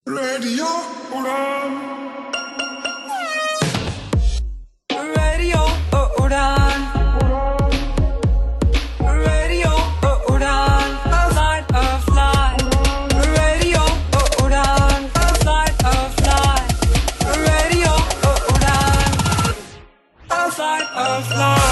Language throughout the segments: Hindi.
Radio Udan. Radio Udan. Radio Udan. Flight of flight. Radio Udan. Flight of flight. Radio Udan. Flight of flight.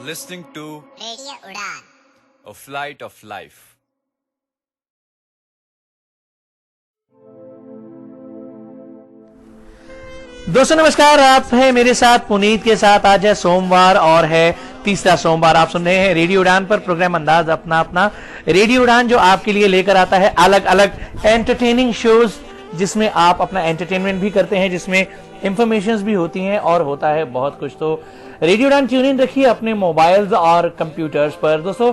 Listening to Radio Udan, A Flight of Life. दोस्तों नमस्कार, आप हैं मेरे साथ पुनीत के साथ। आज है सोमवार और है तीसरा सोमवार। आप सुन रहे हैं रेडियो उड़ान पर प्रोग्राम अंदाज अपना अपना। रेडियो उड़ान जो आपके लिए लेकर आता है अलग अलग एंटरटेनिंग शोज, जिसमें आप अपना एंटरटेनमेंट भी करते हैं, जिसमें इंफॉर्मेशंस भी होती हैं और होता है बहुत कुछ। तो रेडियो उड़ान ट्यून इन रखिए अपने मोबाइल्स और कंप्यूटर्स पर। दोस्तों,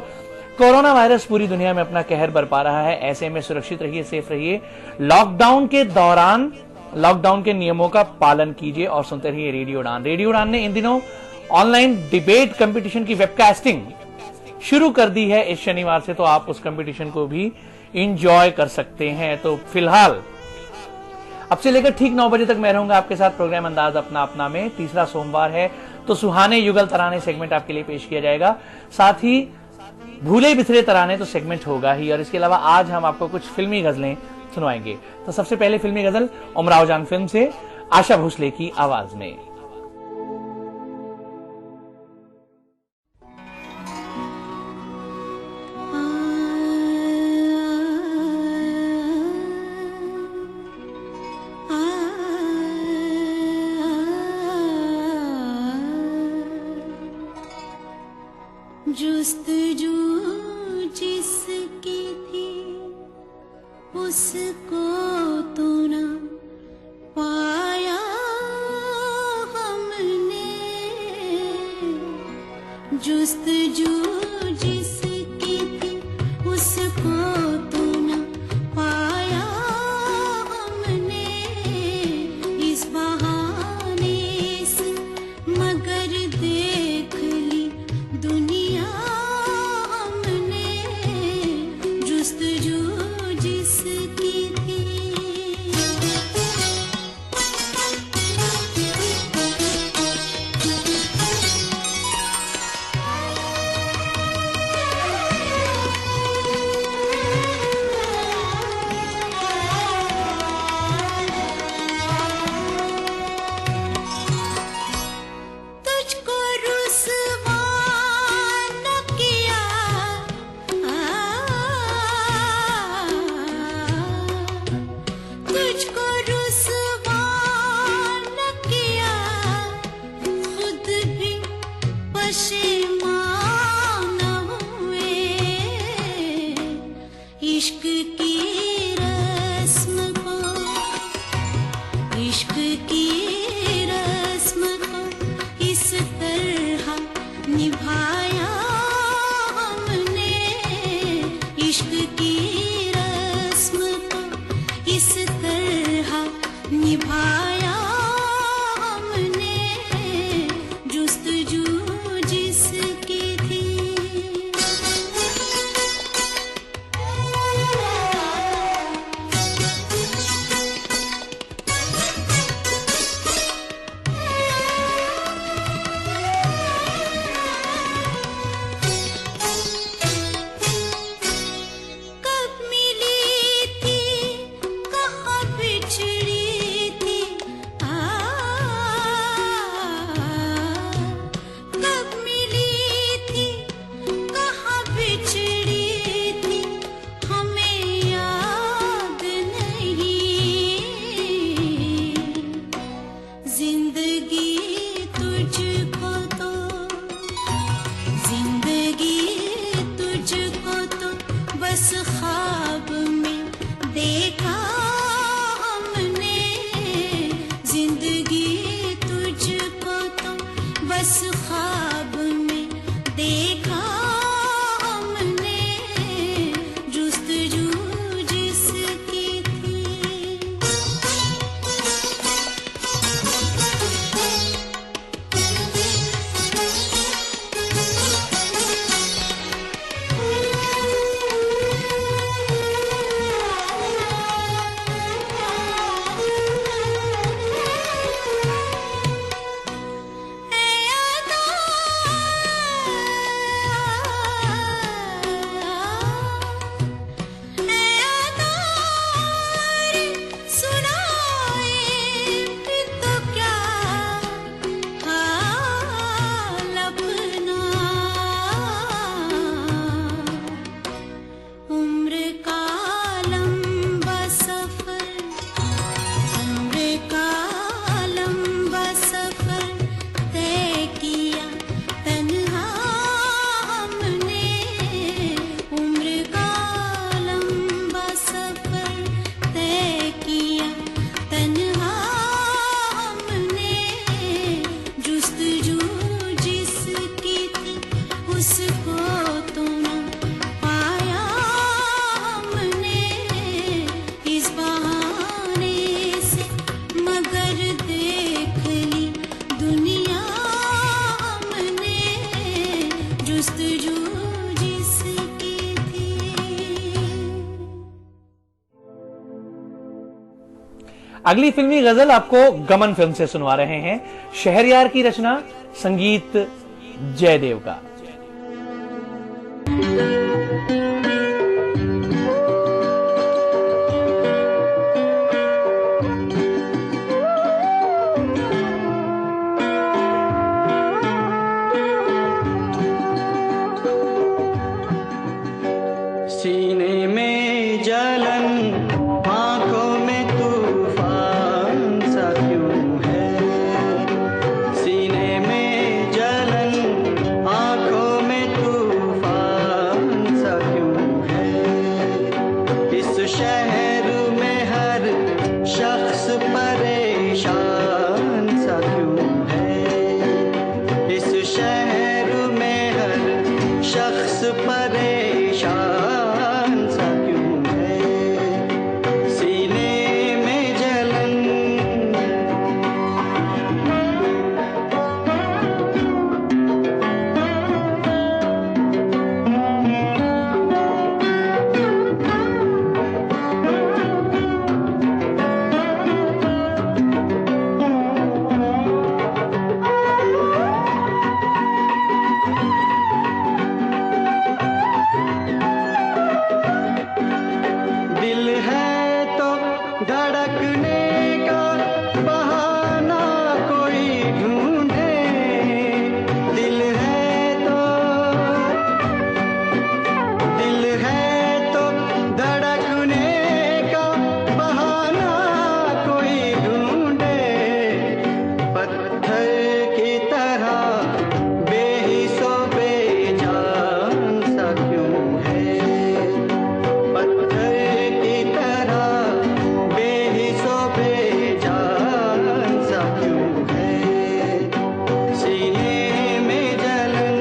कोरोना वायरस पूरी दुनिया में अपना कहर बरपा रहा है। ऐसे में सुरक्षित रहिए, सेफ रहिए। लॉकडाउन के दौरान लॉकडाउन के नियमों का पालन कीजिए और सुनते रहिए रेडियो उड़ान। रेडियो उड़ान ने इन दिनों ऑनलाइन डिबेट कंपटीशन की वेबकास्टिंग शुरू कर दी है इस शनिवार से, तो आप उस कंपटीशन को भी इंजॉय कर सकते हैं। तो फिलहाल अब से लेकर ठीक 9 बजे तक मैं रहूंगा आपके साथ प्रोग्राम अंदाज अपना अपना में। तीसरा सोमवार है तो सुहाने युगल तराने सेगमेंट आपके लिए पेश किया जाएगा। साथ ही भूले बिखरे तराने तो सेगमेंट होगा ही, और इसके अलावा आज हम आपको कुछ फिल्मी गजलें सुनवाएंगे। तो सबसे पहले फिल्मी गजल उमराव जान फिल्म से आशा भोसले की आवाज में। जुस्तजू जिसकी थी उसको तो न पाया हमने, जुस्तजू जिसकी थी उसको तो न पाया हमने, इस बहाने से मगर देख ली दुनिया हमने, जुस्तजू जिसकी थी। जुस्तजू जिसकी थी। अगली फिल्मी गजल आपको गमन फिल्म से सुनवा रहे हैं। शहरयार की रचना, संगीत जयदेव का। सीने में जलन, आंखों में तूफान सा क्यों है। सीने में जलन, आंखों में तूफान सा क्यों है। इस शहर में हर शख्स परेशान सा क्यों है। इस शहर में हर शख्स परेशान सा क्यों है। सीने में जलन, दिल है तो धड़कने का बहाना कोई ढूंढे। दिल है तो धड़कने का बहाना कोई ढूंढे। पत्थर की तरह बेहिसो बेजान सा क्यों है। पत्थर की तरह बेहिसो बेजान सा क्यों है। सीने में जलन,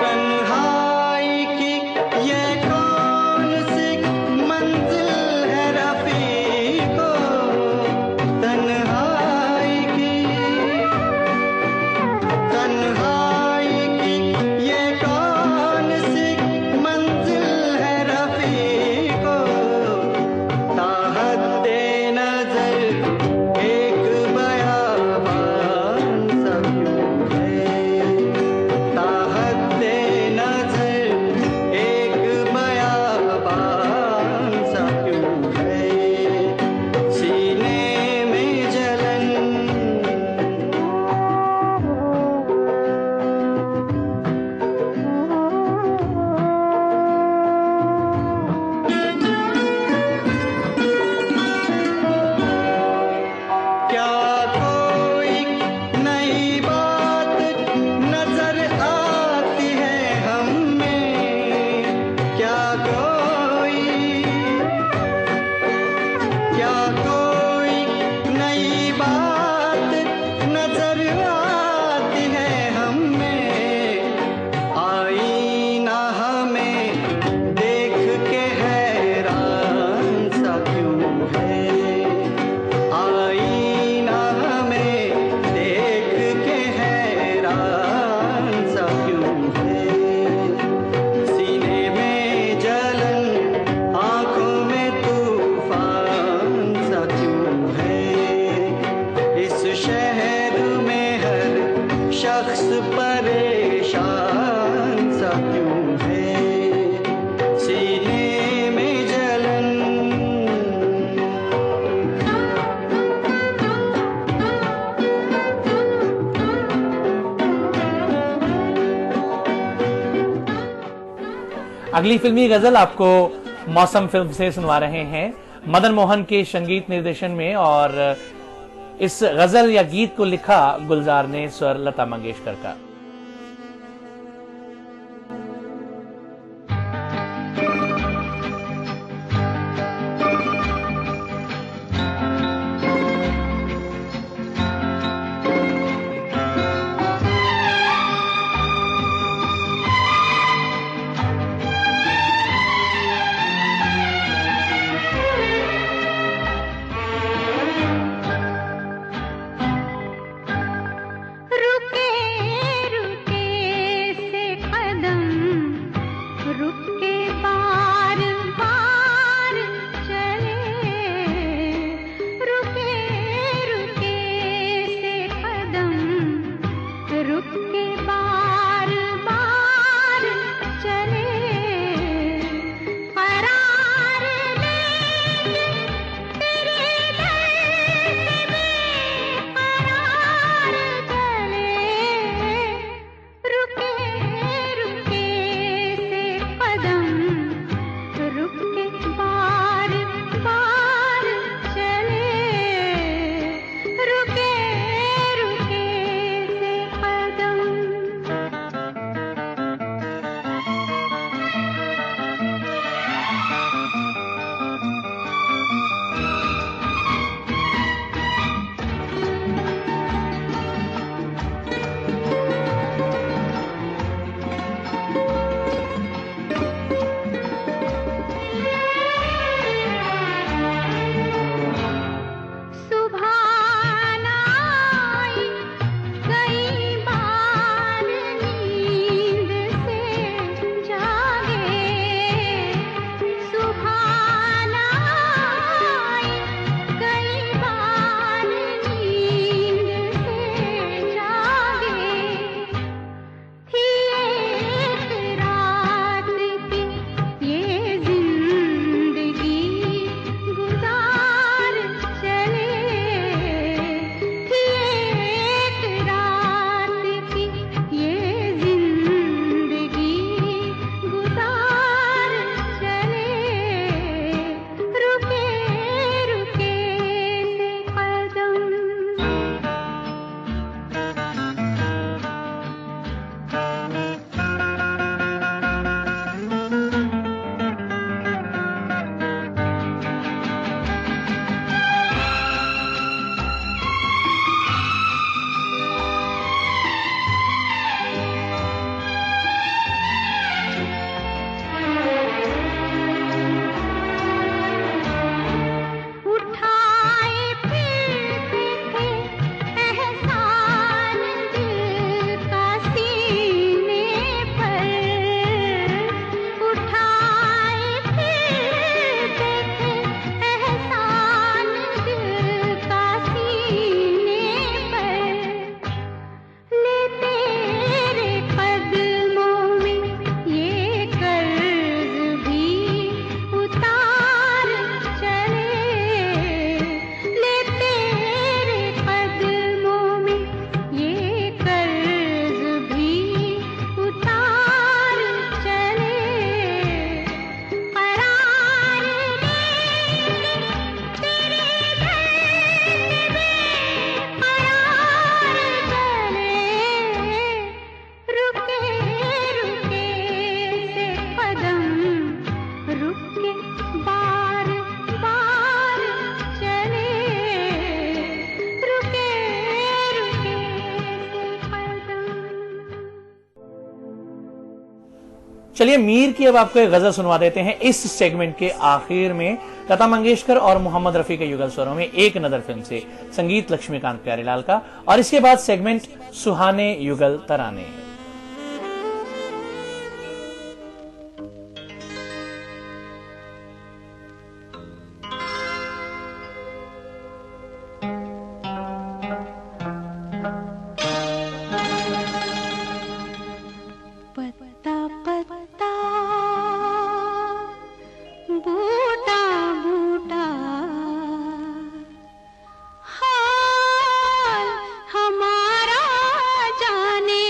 तन्हाई की ये कौन सी मंजिल है रफ़ीको। तन्हाई की ये कौन सी मंजिल है रफ़ीको। ताहद्दे नज़र एक बयाबान सा क्यों है। ताहद्दे नज़र एक बयाबान सा क्यों है। सीने में जलन, क्या कोई नई बात नजर आती है हमें। क्या कोई नई बात नजर आती है हमें। आईना हमें देख के हैरान सा क्यों है। आईना हमें देख के हैरान सा क्यों है। सीने में जलन, आंखों में तूफान सा क्यों है। इस शहर में हर शख्स परेशान सा क्यों है। सीने में जलन, अगली फिल्मी गजल आपको मौसम फिल्म से सुनवा रहे हैं। मदन मोहन के संगीत निर्देशन में, और इस गजल या गीत को लिखा गुलजार ने, स्वर लता मंगेशकर का। चलिए मीर की अब आपको एक गजल सुनवा देते हैं इस सेगमेंट के आखिर में। लता मंगेशकर और मोहम्मद रफी के युगल स्वरों में एक नजर फिल्म से, संगीत लक्ष्मीकांत प्यारेलाल का, और इसके बाद सेगमेंट सुहाने युगल तराने। पत्ता पत्ता बूटा बूटा हाल हमारा जाने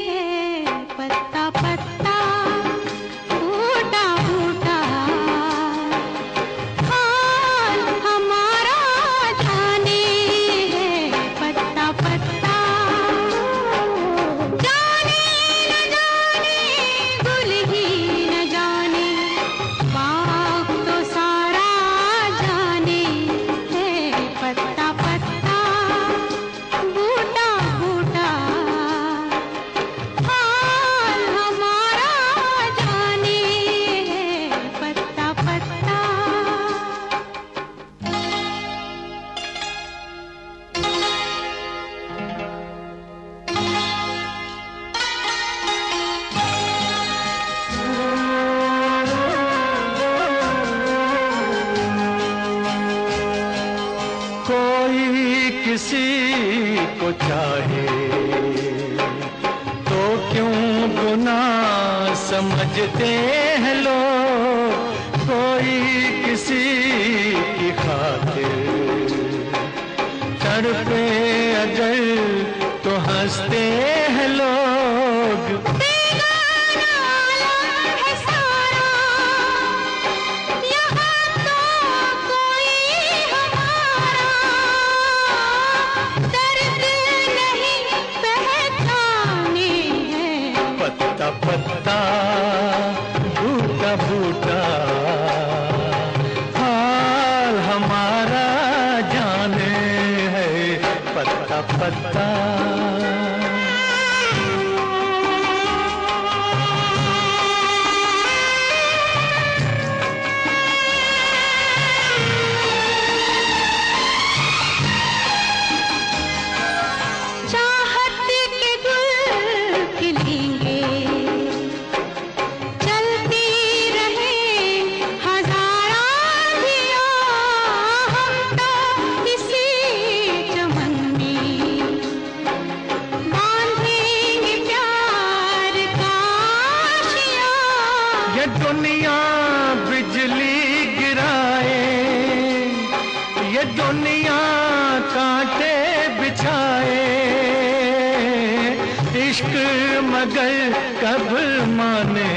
है। पत्ता पत्ता बूटा बूटा हाल हमारा जाने है। पत्ता पत्ता जाने न जाने गुल ही न जाने बाग तो सारा जाने है। पत्ता पत्ता बूटा बूटा हाल हमारा जाने है। पत्ता पत्ता कोई किसी को चाहे तो क्यों गुनाह समझते हैं लोग। कोई किसी की खातिर तड़पे अगर तो हंसते हैं लोग। बेगाना आलम है सारा यहाँ तो कोई हमारा दर्द नहीं पहचाने हैं। पत्ता पत्ता बूटा बूटा हाल हमारा जाने है। पत्ता पत्ता चाहत के गुल खिलेंगे चलती रहे हजारा दिया। हम तो इसी चमन में बांधेंगे प्यार का आशिया। ये दुनिया बिजली गिराए, ये दुनिया कांटे बिछाए, इश्क मगर कब माने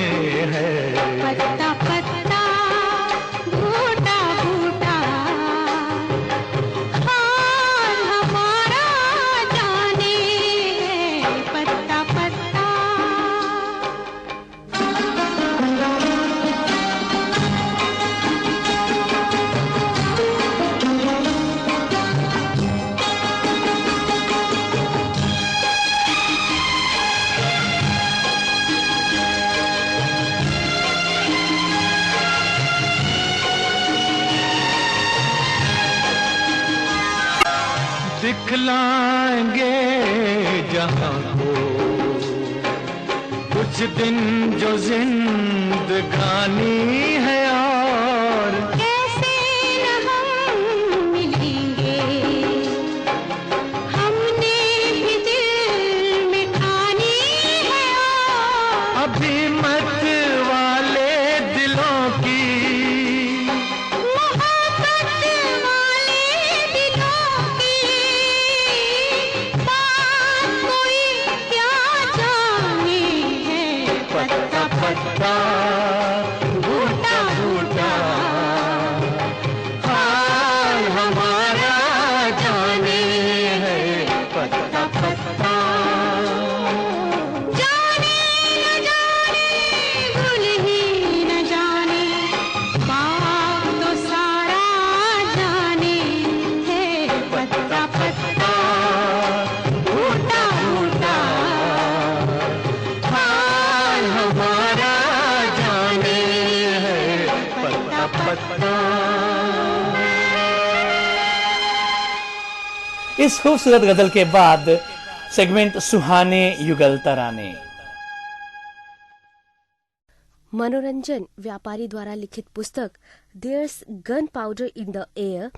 हैं। पत्ता पत्ता बूटा बूटा हाल हमारा जाने है। पत्ता पत्ता दिखलाएंगे जहां को कुछ दिन जो जिंदगानी है। और कैसे न हम मिलेंगे हमने भी दिल में ठानी है। और अभी मत वाले दिलों की मोहब्बत वाले दिलों की बात कोई क्या जाने है। पत्ता पत्ता बूटा इस खूबसूरत गजल के बाद सेगमेंट सुहाने युगल तराने। मनोरंजन व्यापारी द्वारा लिखित पुस्तक there's gunpowder in the air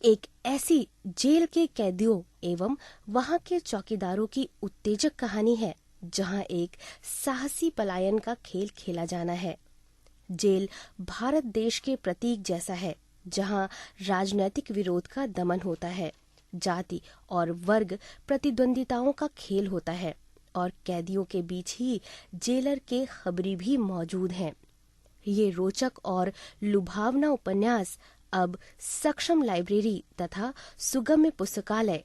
एक ऐसी जेल के कैदियों एवं वहां के चौकीदारों की उत्तेजक कहानी है जहां एक साहसी पलायन का खेल खेला जाना है। जेल भारत देश के प्रतीक जैसा है जहां राजनैतिक विरोध का दमन होता है, जाति और वर्ग प्रतिद्वंदिताओं का खेल होता है और कैदियों के बीच ही जेलर के खबरी भी मौजूद हैं। ये रोचक और लुभावना उपन्यास अब सक्षम लाइब्रेरी तथा सुगम्य पुस्तकालय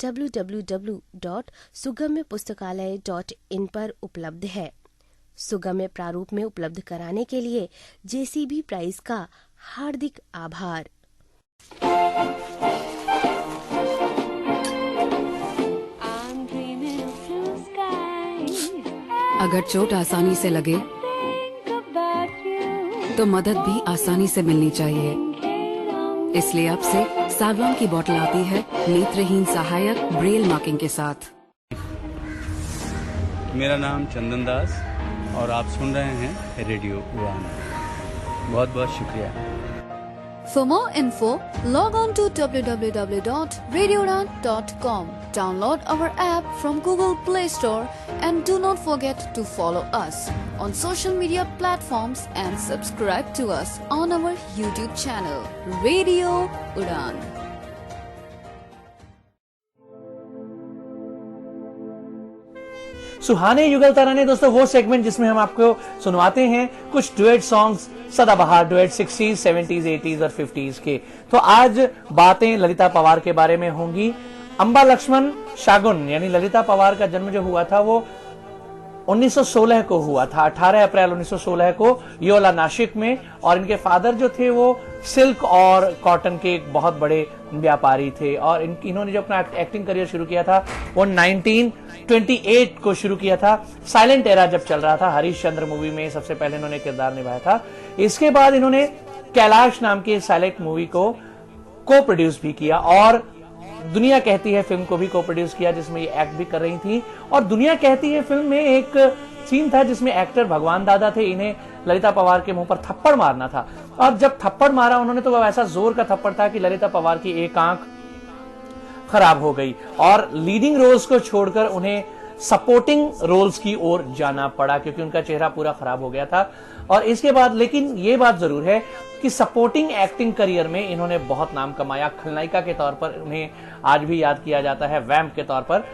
www.sugamyapustakalay.in पर उपलब्ध है। सुगम्य प्रारूप में उपलब्ध कराने के लिए जेसीबी प्राइज का हार्दिक आभार। अगर चोट आसानी से लगे तो मदद भी आसानी से मिलनी चाहिए। इसलिए अब से सावलॉन की बोतल आती है नेत्रहीन सहायक ब्रेल मार्किंग के साथ। मेरा नाम चंदन दास और आप सुन रहे हैं रेडियो उड़ान। बहुत बहुत शुक्रिया। For more info, log on to www.radioudan.com. Download our app from Google Play Store and do not forget to follow us on social media platforms and subscribe to us on our YouTube channel, Radio Udan. सुहाने युगल तराने दोस्तों वो सेगमेंट जिसमें हम आपको सुनवाते हैं कुछ डुएट सॉन्ग्स, सदाबहार डुएट 60s, 70s, 80s और 50s के। तो आज बातें ललिता पवार के बारे में होंगी। अंबा लक्ष्मण शागुन यानी ललिता पवार का जन्म जो हुआ था वो 1916 को हुआ था, 18 अप्रैल 1916 को योला नासिक में। और इनके फादर जो थे वो सिल्क और कॉटन के एक बहुत बड़े व्यापारी थे। और इन्होंने जो अपना एक्टिंग करियर शुरू किया था वो 1928 को शुरू किया था। साइलेंट एरा जब चल रहा था, हरीशचंद्र मूवी में सबसे पहले इन्होंने किरदार निभाया था। इसके बाद इन्होंने कैलाश नाम की साइलेंट मूवी को को प्रोड्यूस भी किया और दुनिया कहती है फिल्म को भी को प्रोड्यूस किया जिसमें ये एक्ट भी कर रही थी। और दुनिया कहती है फिल्म में एक सीन था जिसमें एक्टर भगवान दादा थे, इन्हें ललिता पवार के मुंह पर थप्पड़ मारना था। और जब थप्पड़ मारा उन्होंने तो वह ऐसा जोर का थप्पड़ था कि ललिता पवार की एक आंख खराब हो गई और लीडिंग रोल्स को छोड़कर उन्हें सपोर्टिंग रोल्स की ओर जाना पड़ा क्योंकि उनका चेहरा पूरा खराब हो गया था। और इसके बाद लेकिन ये बात जरूर है कि सपोर्टिंग एक्टिंग करियर में इन्होंने बहुत नाम कमाया। खलनायिका के तौर पर उन्हें आज भी याद किया जाता है, वैम्प के तौर पर।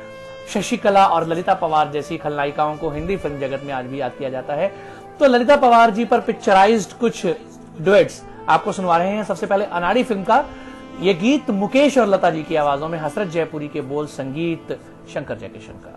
शशिकला और ललिता पवार जैसी खलनायिकाओं को हिंदी फिल्म जगत में आज भी याद किया जाता है। तो ललिता पवार जी पर पिक्चराइज्ड कुछ डुएट्स आपको सुनवा रहे हैं। सबसे पहले अनाड़ी फिल्म का ये गीत मुकेश और लता जी की आवाजों में, हसरत जयपुरी के बोल, संगीत शंकर जयकिशन का।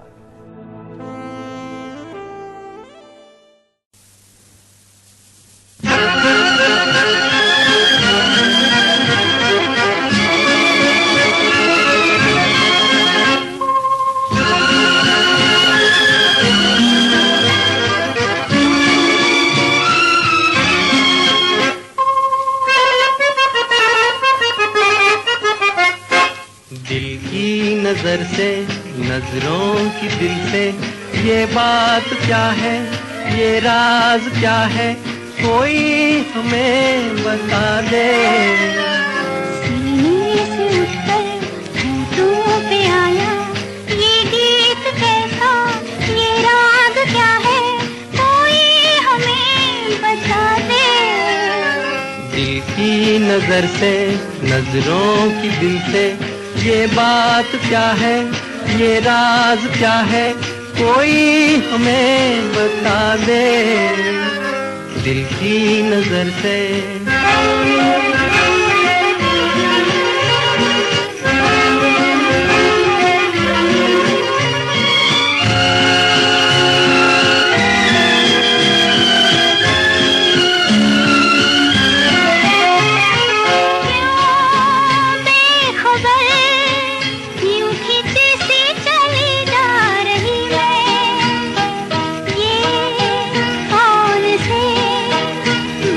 नजर से, नजरों की दिल से, ये बात क्या है, ये राज क्या है, कोई हमें बता दे। सीने से उठकर होठों पे आया ये गीत कैसा, ये राग क्या है, कोई हमें बता दे। दिल की नजर से, नजरों की दिल से, ये बात क्या है, ये राज क्या है, कोई हमें बता दे। दिल की नजर से।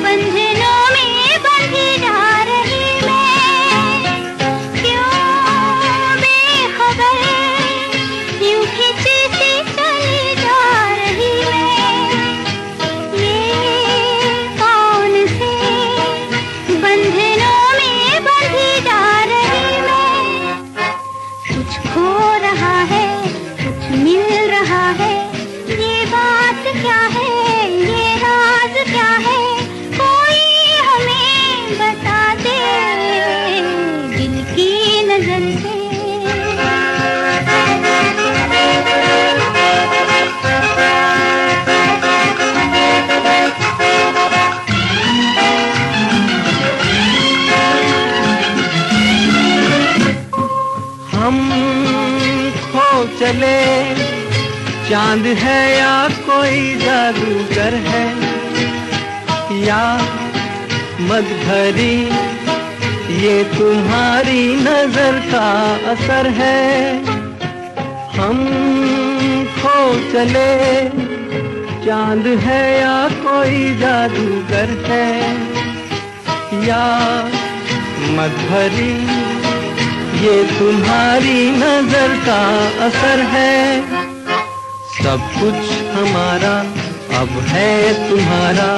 बंधनों में बंधी चांद है या कोई जादूगर है, या मद भरी ये तुम्हारी नजर का असर है। हम खो चले, चांद है या कोई जादूगर है, या मद भरी ये तुम्हारी नजर का असर है। सब कुछ हमारा अब है तुम्हारा,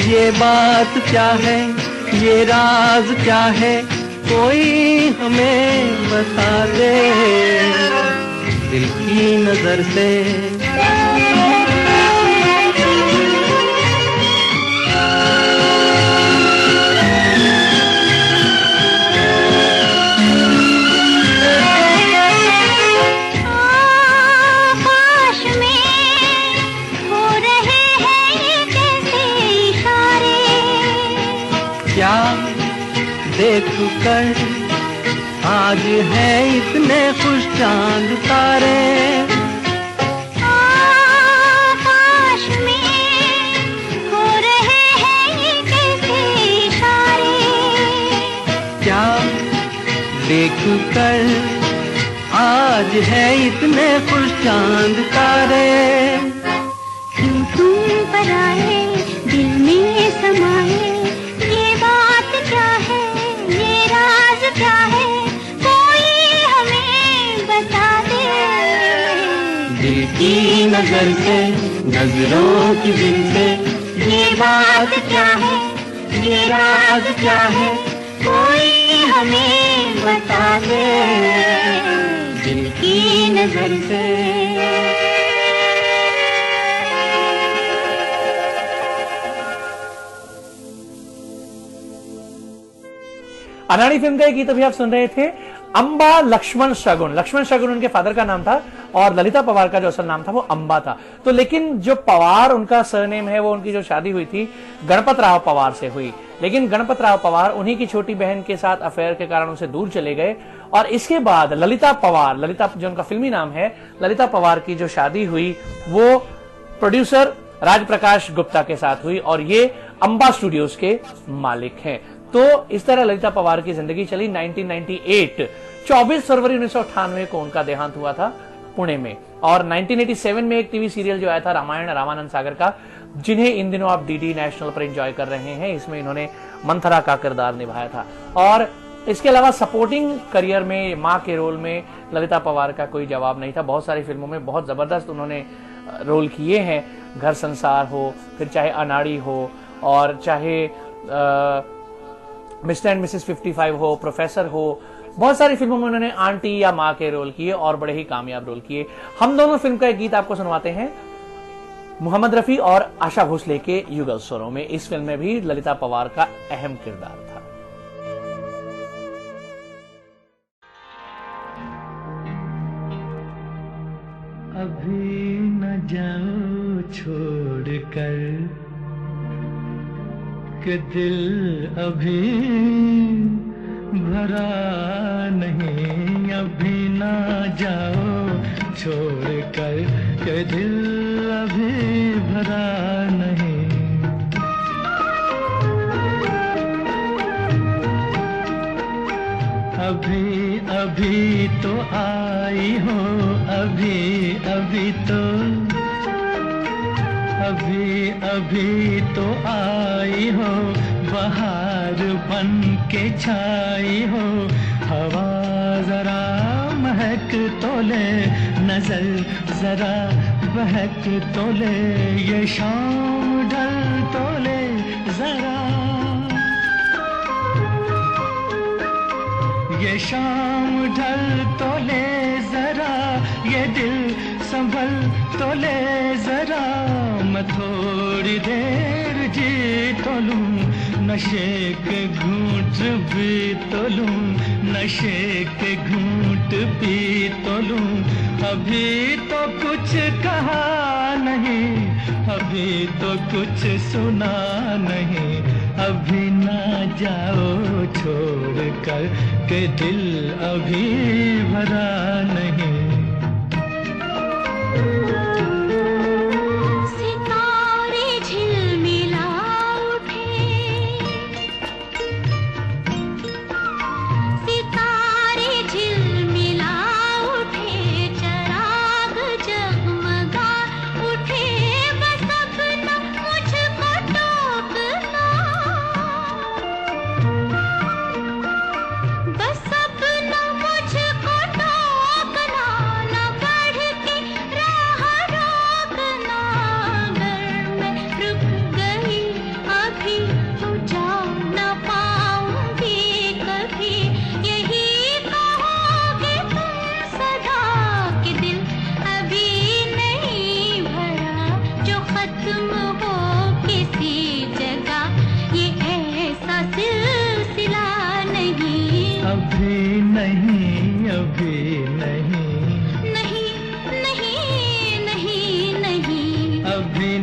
ये बात क्या है, ये राज क्या है, कोई हमें बता दे दिल की नजर से। क्या देख कर आज है इतने खुश चांद तारे, आकाश में हो रहे हैं ये कैसे इशारे। क्या देख कर आज है इतने खुश चांद तारे। क्यों तुम पर आए दिल में समाए, क्या है ये राज क्या है, कोई हमें बता दे दिल की नजर से, नजरों की दिल से, ये बात क्या है, ये राज क्या है, कोई हमें बता दे दिल की नजर से। अनाड़ी फिल्म का एक गीत अभी आप सुन रहे थे, अंबा लक्ष्मण शगुन। लक्ष्मण शगुन उनके फादर का नाम था और ललिता पवार का जो असल नाम था वो अंबा था। तो लेकिन जो पवार उनका सरनेम है, वो उनकी जो शादी हुई थी गणपत राव पवार से हुई, लेकिन गणपत राव पवार उन्हीं की छोटी बहन के साथ अफेयर के कारण उनसे दूर चले गए। और इसके बाद ललिता पवार, ललिता जो उनका फिल्मी नाम है, ललिता पवार की जो शादी हुई वो प्रोड्यूसर राजप्रकाश गुप्ता के साथ हुई और ये अंबा स्टूडियोज के मालिक हैं। तो इस तरह ललिता पवार की जिंदगी चली। 1998 24 फरवरी 1998 को उनका देहांत हुआ था पुणे में। और 1987 में एक टीवी सीरियल जो आया था रामायण रामानंद सागर का, जिन्हें इन दिनों आप डीडी नेशनल पर एंजॉय कर रहे हैं, इसमें इन्होंने मंथरा का किरदार निभाया था। और इसके अलावा सपोर्टिंग करियर में मां के रोल में ललिता पवार का कोई जवाब नहीं था। बहुत सारी फिल्मों में बहुत जबरदस्त उन्होंने रोल किए हैं, घर संसार हो, फिर चाहे अनाड़ी हो, और चाहे मिस्टर एंड मिसेस 55 हो, प्रोफेसर हो, बहुत सारी फिल्मों में उन्होंने आंटी या मां के रोल किए और बड़े ही कामयाब रोल किए। हम दोनों फिल्म का एक गीत आपको सुनवाते हैं मोहम्मद रफी और आशा भोसले के युगल स्वरों में। इस फिल्म में भी ललिता पवार का अहम किरदार था। अभी न जाओ छोड़ कर कि दिल अभी भरा नहीं, अभी ना जाओ छोड़ कर कि दिल अभी भरा नहीं। अभी अभी तो आई हो, अभी अभी तो, अभी अभी तो आई हो, बहार बन के छाई हो। हवा जरा महक तो ले, नजर जरा बहक तो ले, ये शाम ढल तो ले जरा, ये शाम ढल तो ले जरा, ये दिल संभल तो ले जरा। मैं थोड़ी देर जी तो लूं, नशे के घूंट भी तो लूं, नशे के घूंट पी तो लूं। अभी तो कुछ कहा नहीं, अभी तो कुछ सुना नहीं, अभी ना जाओ छोड़ कर के दिल अभी भरा नहीं।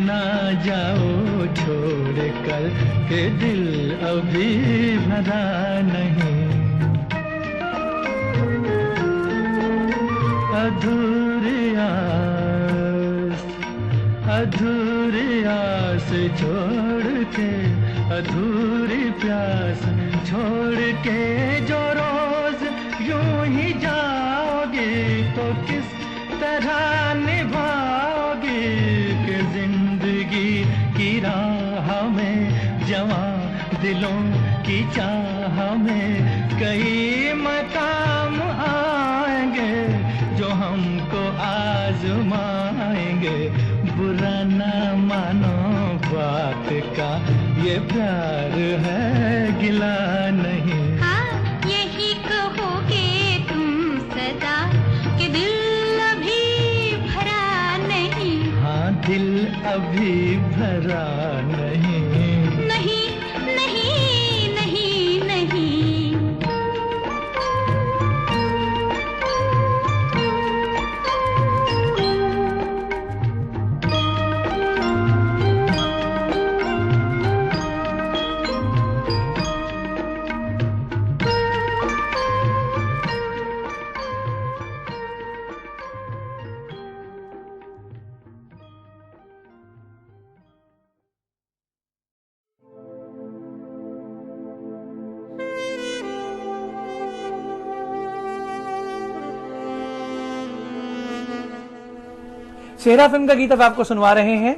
ना जाओ छोड़ कर के दिल अभी भरा नहीं। अधूरी आस छोड़ के, अधूरी प्यास छोड़ के जो रोज यूं ही जाओगी तो किस तरह निभाओगी कि जिंदगी की राह में जवां दिलों की चाह में कई मकाम आएंगे जो हमको आजमाएंगे। बुरा ना मानो बात का, ये प्यार है गिला नहीं। हाँ यही कहोगे तुम सदा कि दिल अभी भरा नहीं। हाँ दिल अभी भरा नहीं। नहीं नहीं नहीं नहीं। सेहरा फिल्म का गीत अब आपको सुनवा रहे हैं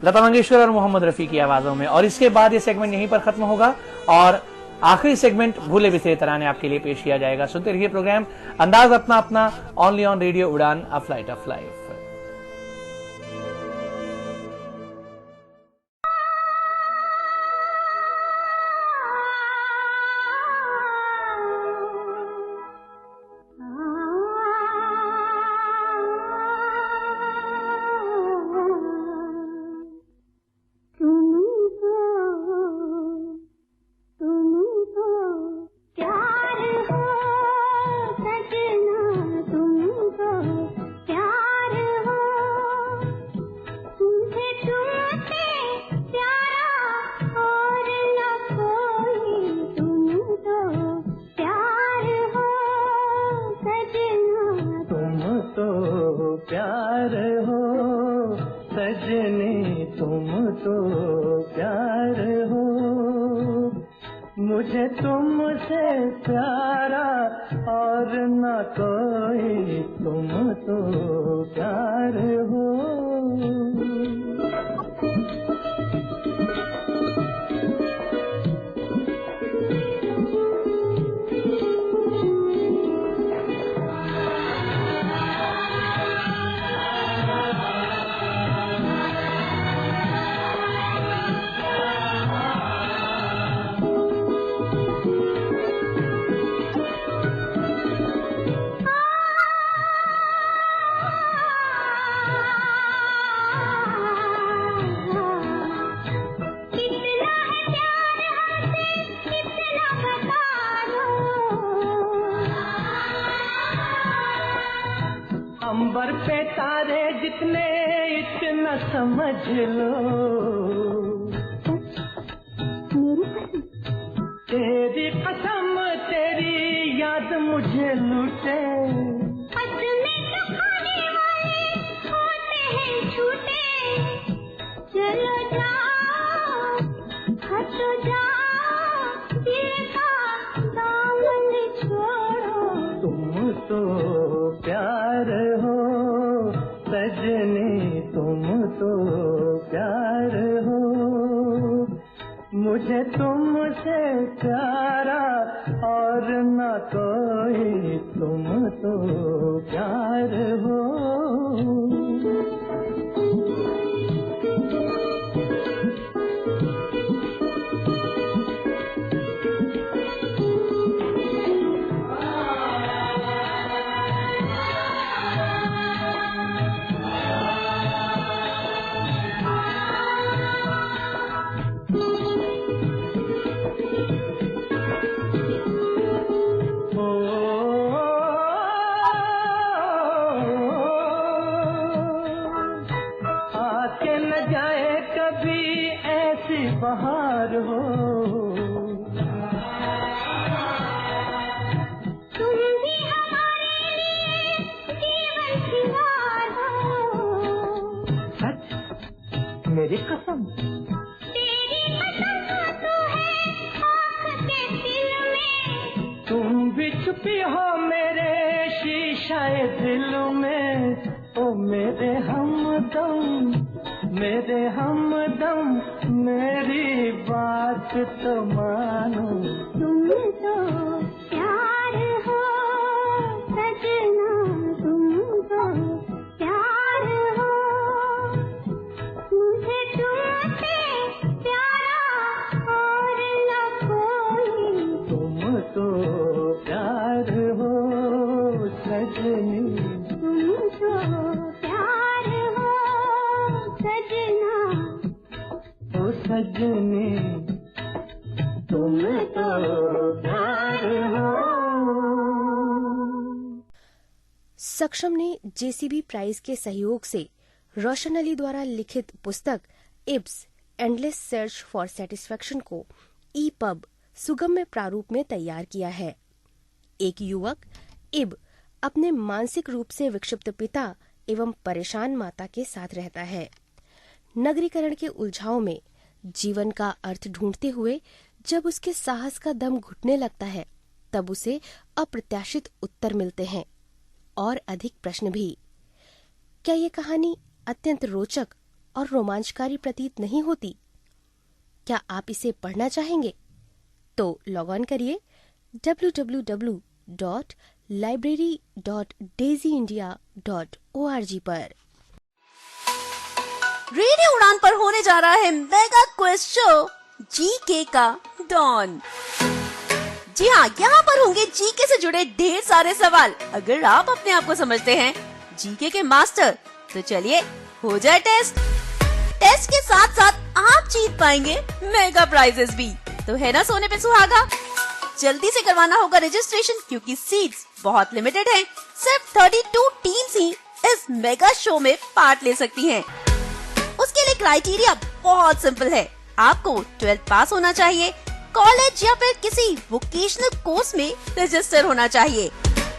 लता मंगेशकर और मोहम्मद रफी की आवाजों में, और इसके बाद ये सेगमेंट यहीं पर खत्म होगा और आखिरी सेगमेंट भूले बिसरे तराने आपके लिए पेश किया जाएगा। सुनते रहिए प्रोग्राम अंदाज अपना अपना, only on radio Udaan, a flight of life. मुझे तुमसे प्यारा और न कोई, तुम तो प्यार हो। अंबर पे तारे जितने इतना समझ लो, तेरी कसम तेरी याद मुझे लूटे। चलो जाओ हट जाओ, दिल का दामन छोड़ो। तुम तो प्यार हो सजनी, तुम तो प्यार हो। मुझे तुमसे प्यारा और न कोई, तुम तो प्यार हो। बहार हो। तुम भी हमारे लिए जीवन सिंगार हो। सच मेरी कसम, तेरी कसम तो है आँख के दिल में। तुम भी छुपी हो मेरे शीशाए दिल में। ओ मेरे हमदम, मेरे हमदम, मेरी बात तो मानो। तुम तो प्यार हो सजना, तुम तो प्यार हो। मुझे तुमसे प्यारा और न कोई। तुम तो प्यार हो सजनी, तुम तो प्यार हो सजना, ओ सजनी, तुम तो प्यार हो। सक्षम ने जेसीबी प्राइज के सहयोग से रोशन अली द्वारा लिखित पुस्तक Ives endless search for satisfaction को ई-पब सुगम्य प्रारूप में तैयार किया है। एक युवक इब अपने मानसिक रूप से विक्षिप्त पिता एवं परेशान माता के साथ रहता है। नगरीकरण के उलझाव में जीवन का अर्थ ढूंढते हुए जब उसके साहस का दम घुटने लगता है, तब उसे अप्रत्याशित उत्तर मिलते हैं और अधिक प्रश्न भी। क्या ये कहानी अत्यंत रोचक और रोमांचकारी प्रतीत नहीं होती? क्या आप इसे पढ़ना चाहेंगे? तो लॉग ऑन करिए www.library.daisyindia.org पर। रेडियो उड़ान पर होने जा रहा है मेगा क्विज शो जीके का डॉन। जी हाँ, यहाँ पर होंगे जीके से जुड़े ढेर सारे सवाल। अगर आप अपने आप को समझते हैं जीके के मास्टर, तो चलिए हो जाए टेस्ट। टेस्ट के साथ साथ आप जीत पाएंगे मेगा प्राइजेस भी। तो है ना सोने पे सुहागा? जल्दी से करवाना होगा रजिस्ट्रेशन, क्योंकि सीट्स बहुत लिमिटेड हैं। सिर्फ 32 टीम्स ही इस मेगा शो में पार्ट ले सकती हैं। उसके लिए क्राइटेरिया बहुत सिंपल है। आपको 12th पास होना चाहिए, कॉलेज या फिर किसी वोकेशनल कोर्स में रजिस्टर होना चाहिए।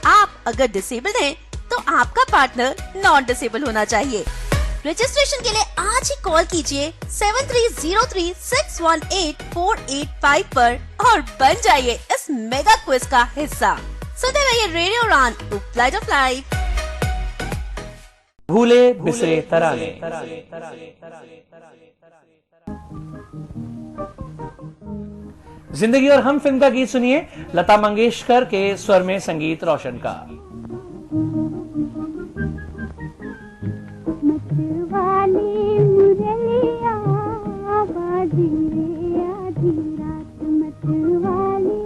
आप अगर डिसेबल्ड हैं, तो आपका पार्टनर नॉन डिसेबल होना चाहिए। रजिस्ट्रेशन के लिए आज ही कॉल कीजिए 7303618485 पर और बन जाइए इस मेगा क्विज का हिस्सा। सुनते रहिए रेडियो उड़ान, फ्लाइट ऑफ लाइफ। भूले बिसरे तराने। जिंदगी और हम फिल्म का गीत सुनिए लता मंगेशकर के स्वर में संगीत रोशन का। मतवाली मुरलिया बाजी रे आधी रात। मतवाली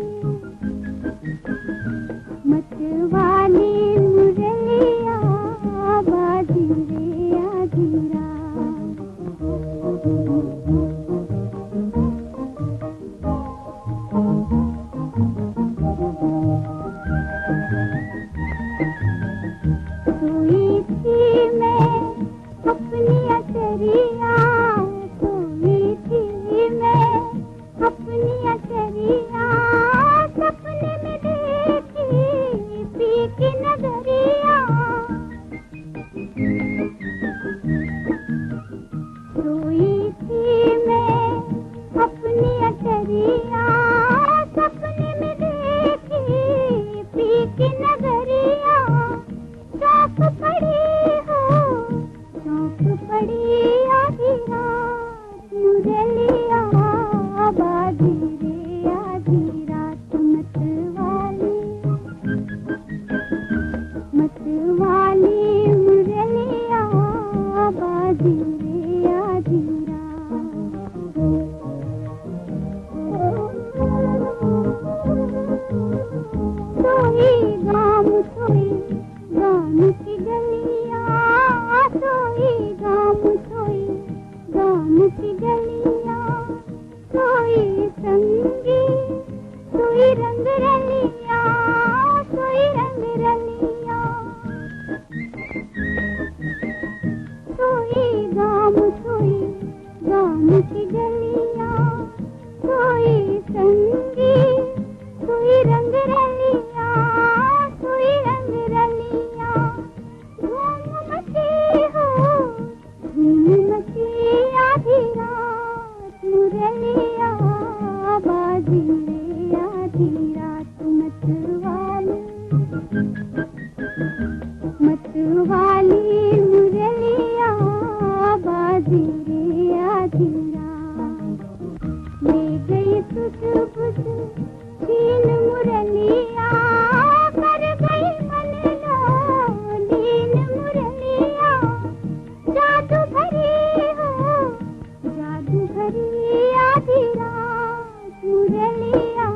मतवाली मुरलिया बाजी रे आधी रात। सोई थी मैं अपनी अचरिया, सोई थी मैं अपनी अचरिया। सपने में देखी पी की नगरिया। सोई थी मैं अपनी अचरिया। सपने में देखी पी की नगरिया। चौक पड़ी हो, चौक पड़ी आधी रात। मुरलिया बाजी रे आधी रात। मतवाली मतवाली मुरलिया बाजी रे आधी रात। सोई गाम सोई गाम की गलियां। सोई गाम की गलियां। सोई संगी सोई रंग रलियां। सोई रंग रलियां। सोई गाम आधी रे आधी रात ले गई सुध छीन मुरलिया कर गई मन लो लीन मुरलिया जादू भरी आधी रात मुरलिया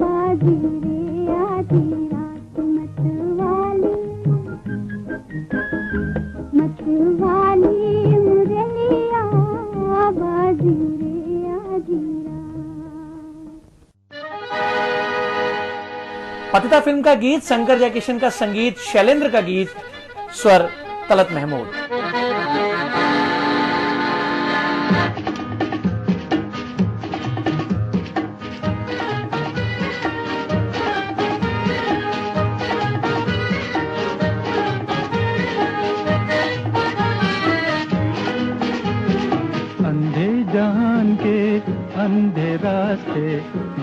बाजी रे आधी रात मतवाली मुरलिया बाजी रे आधी पतिता फिल्म का गीत, शंकर जयकिशन का संगीत, शैलेंद्र का गीत, स्वर तलत महमूद। अंधे जहान के अंधे रास्ते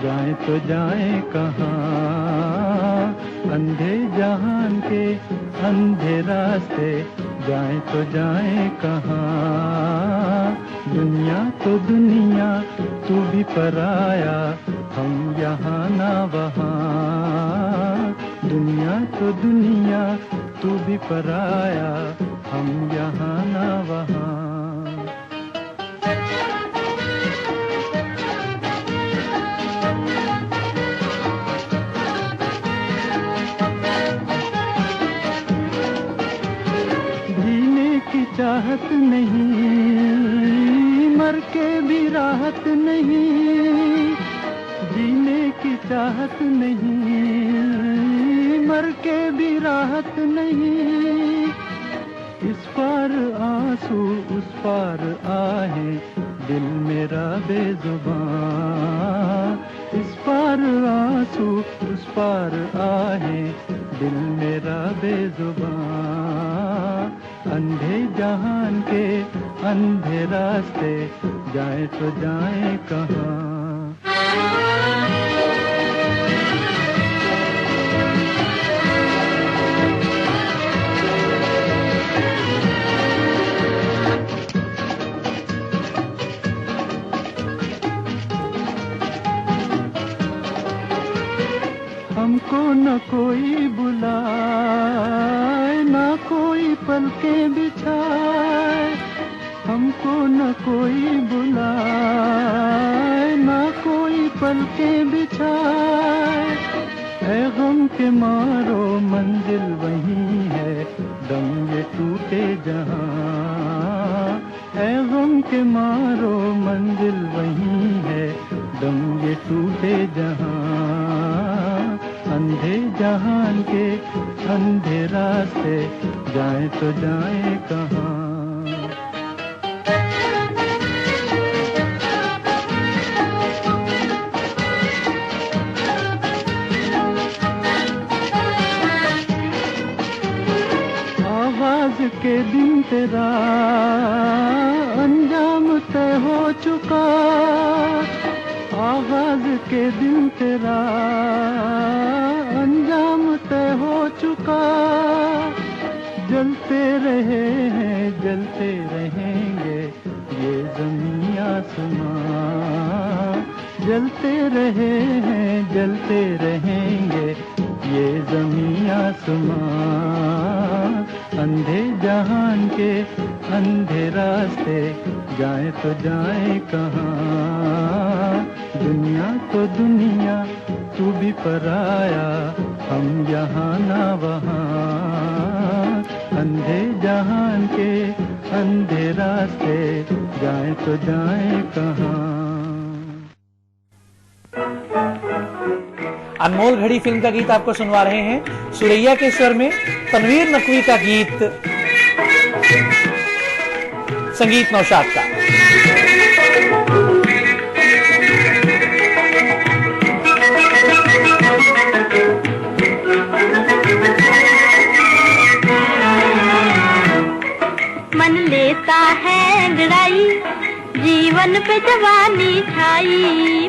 जाएं तो जाएं कहाँ, अंधे जहान के अंधे रास्ते जाएं तो जाएं कहाँ। दुनिया तो दुनिया तू भी पराया, हम यहाँ ना वहाँ। दुनिया तो दुनिया तू भी पराया, हम यहाँ ना वहाँ। चाहत नहीं मर के भी राहत नहीं, जीने की चाहत नहीं मर के भी राहत नहीं। इस पार आंसू उस पार आहे दिल मेरा बेजुबान, इस पार आंसू उस पार आहे दिल मेरा बेजुबान। अंधे जहान के अंधे रास्ते जाए तो जाए कहाँ। हमको न कोई बुलाए न कोई पलकें बिछाए, हमको न कोई बुलाए न कोई पलकें बिछाए। ऐ गम के मारो मंजिल वही है दम ये टूटे जहां, ऐ गम के मारो मंजिल वही है दम ये टूटे जहां। अंधे जहान के अंधे रास्ते जाए तो जाए कहाँ। आवाज के दिन तेरा अंजाम तय हो चुका, आवाज के दिन तेरा अंजाम तय हो चुका। जलते रहे हैं जलते रहेंगे ये ज़मीं आसमां, जलते रहे हैं जलते रहेंगे ये ज़मीं आसमां। अंधे जहान के अंधे रास्ते जाए तो जाए कहाँ। दुनिया तो दुनिया तू भी पराया, हम यहाँ ना वहाँ। अंधे जहान के अंधे रास्ते जाए तो जाए कहाँ। अनमोल घड़ी फिल्म का गीत आपको सुनवा रहे हैं, सुरैया के स्वर में तनवीर नकवी का गीत, संगीत नौशाद का। मन लेता है अंगड़ाई जीवन पे जवानी छाई,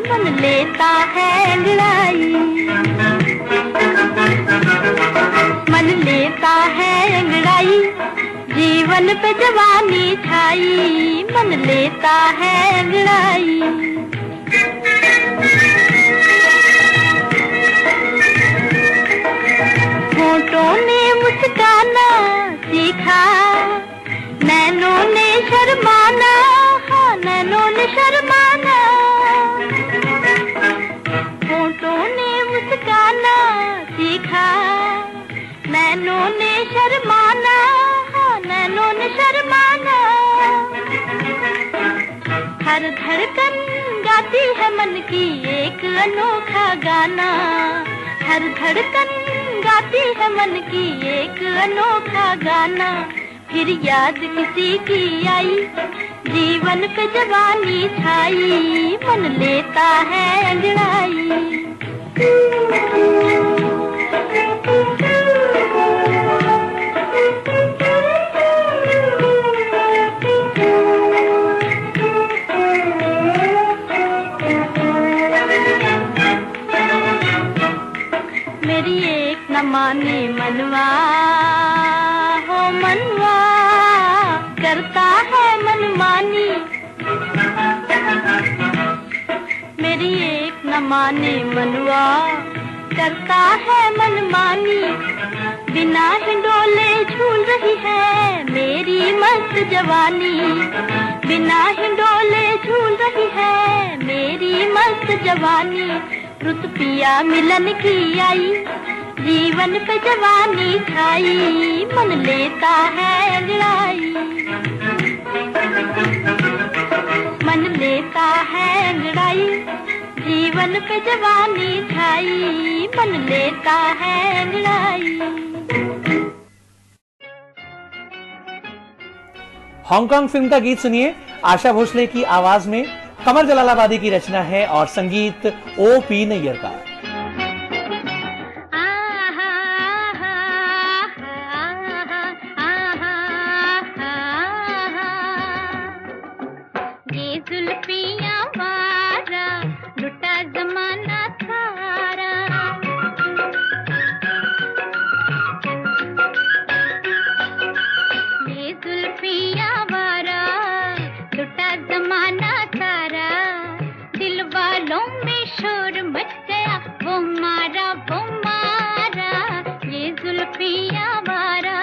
मन लेता है अंगड़ाई मन लेता है अंगड़ाई जीवन पे जवानी छाई, मन लेता है अंगड़ाई। होठों ने मुस्काना सीखा, नैनों ने शर्माना, हाँ नैनों ने शर्माना। होठों ने मुस्काना सीखा, नैनों ने शर्माना, हाँ नैनों ने शर्माना। हर धड़कन गाती है मन की एक अनोखा गाना, हर धड़कन गाती है मन की एक अनोखा गाना। फिर याद किसी की आई, जीवन पे जवानी छाई, मन लेता है अंगड़ाई। मेरी एक न माने मनवा, हो मनवा करता है मनमानी। मेरी एक न माने मनवा करता है मनमानी। बिना हिंडोले झूल रही है मेरी मस्त जवानी, बिना हिंडोले झूल रही है मेरी मस्त जवानी। रुत पिया मिलन की आई, जीवन पे जवानी छाई, मन लेता है अंगड़ाई, मन लेता है अंगड़ाई। जीवन पे जवानी छाई, मन लेता है अंगड़ाई। हांगकांग फिल्म का गीत सुनिए, आशा भोसले की आवाज में, कमर जलालाबादी की रचना है और संगीत O.P. नैयर का। ये जुल्फियां वारा लुटा जमाना सारा, ये जुल्फियां वारा लुटा जमाना सारा। दिल वालों में शोर मच गया, वो मारा ये जुल्फियां वारा।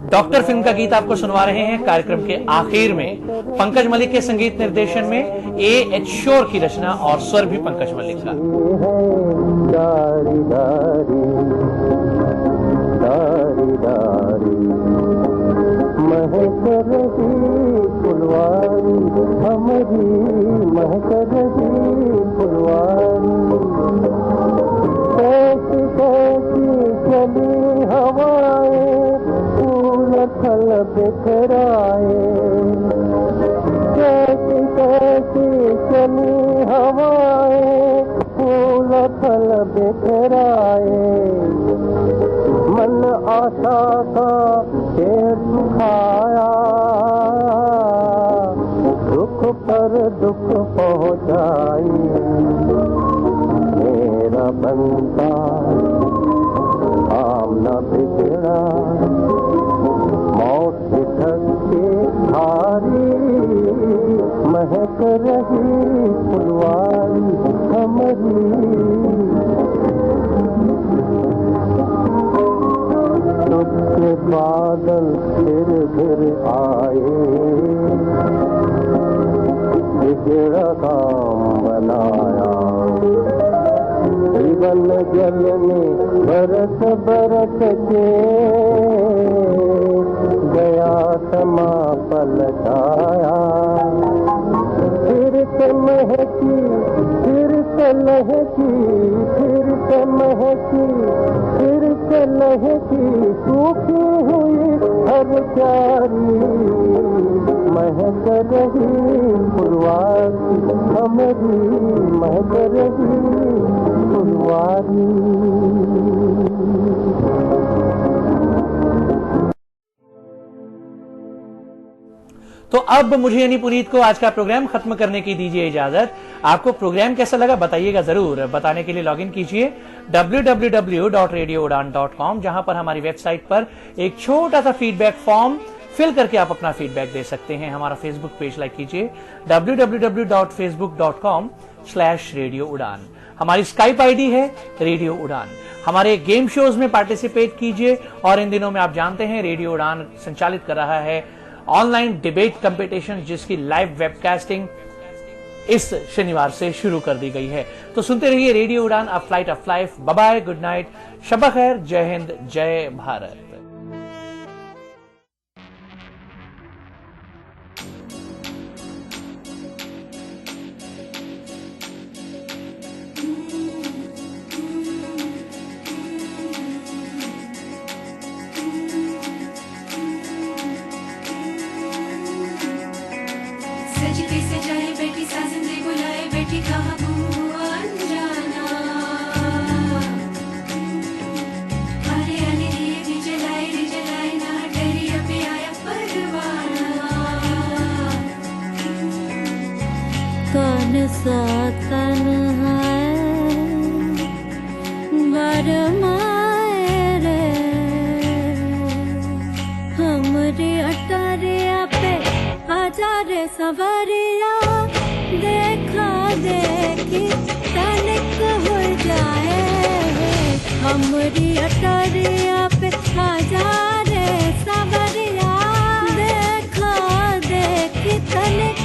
डॉक्टर फिल्म का गीत आपको सुनवा रहे हैं कार्यक्रम के आखिर में। पंकज मलिक के संगीत निर्देशन में A.H. शोर की रचना और स्वर भी पंकज मलिक का। महक रही फुलवारी हमारी, महक रही फुलवारी, कैसी कैसी चली हवाएं फूल फल बिखराए, कैसी कैसी चली हवाएं फूल फल बिखराए, मन आशा का पेड़ सुखाया, दुख पर दुख पहुंचाई, मेरा बनता आम न बिगड़ा, मौत की धक्के हारी, महक रही फुलवारी हमारी। तुझके बादल फिर आए, बिगड़ा काम बनाया, जीवन जल में बरस बरस के गया समा पलटाया, फिर से महकी फिर से लहकी, फिर से महकी फिर से लहकी, सूखी हुई हर क्यारी, महक रही फुलवारी हमारी, महक रही फुलवारी। तो अब मुझे यानी पुनीत को आज का प्रोग्राम खत्म करने की दीजिए इजाजत। आपको प्रोग्राम कैसा लगा बताइएगा जरूर। बताने के लिए लॉगिन कीजिए www.radioudan.com, जहां पर हमारी वेबसाइट पर एक छोटा सा फीडबैक फॉर्म फिल करके आप अपना फीडबैक दे सकते हैं। हमारा फेसबुक पेज लाइक कीजिए www.facebook.com/radioudan। हमारी स्काइप आईडी है रेडियो उड़ान। हमारे गेम शोज में पार्टिसिपेट कीजिए। और इन दिनों में आप जानते हैं रेडियो उड़ान संचालित कर रहा है ऑनलाइन डिबेट कंपटीशन, जिसकी लाइव वेबकास्टिंग इस शनिवार से शुरू कर दी गई है। तो सुनते रहिए radio Udaan, a flight of life. Bye bye, good night, शब खैर, जय हिंद, जय भारत। सवरिया देखा देखी तनिक हो जाए, हमरी अटरिया पे हजारे सवरिया देखा देखी तनिक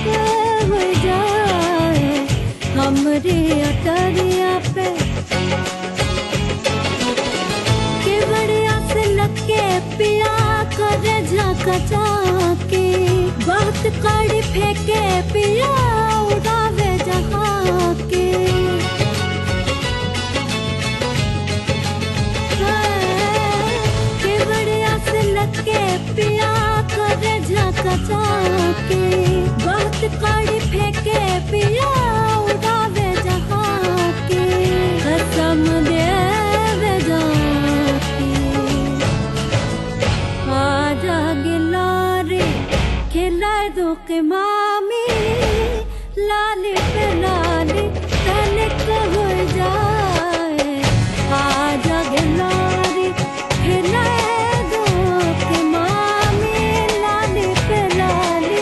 हो जाए, हमरी अटरिया पे केवड़िया से लगे पिया करे झाका झाकी, बहुत कड़ी फेंके पिया उड़ावे जहाँ के, केवड़िया से लगे पिया करे झाका झाकी, बहुत कड़ी फेंके पिया उड़ावे जहाँ के, कसम देवे जाके आजा गिलारे खिला दो के मामी, लाली पे लाली तनिक हो जाए, आजा गिलारी खिला दो के मामी, लाली पे लाली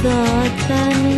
का जाने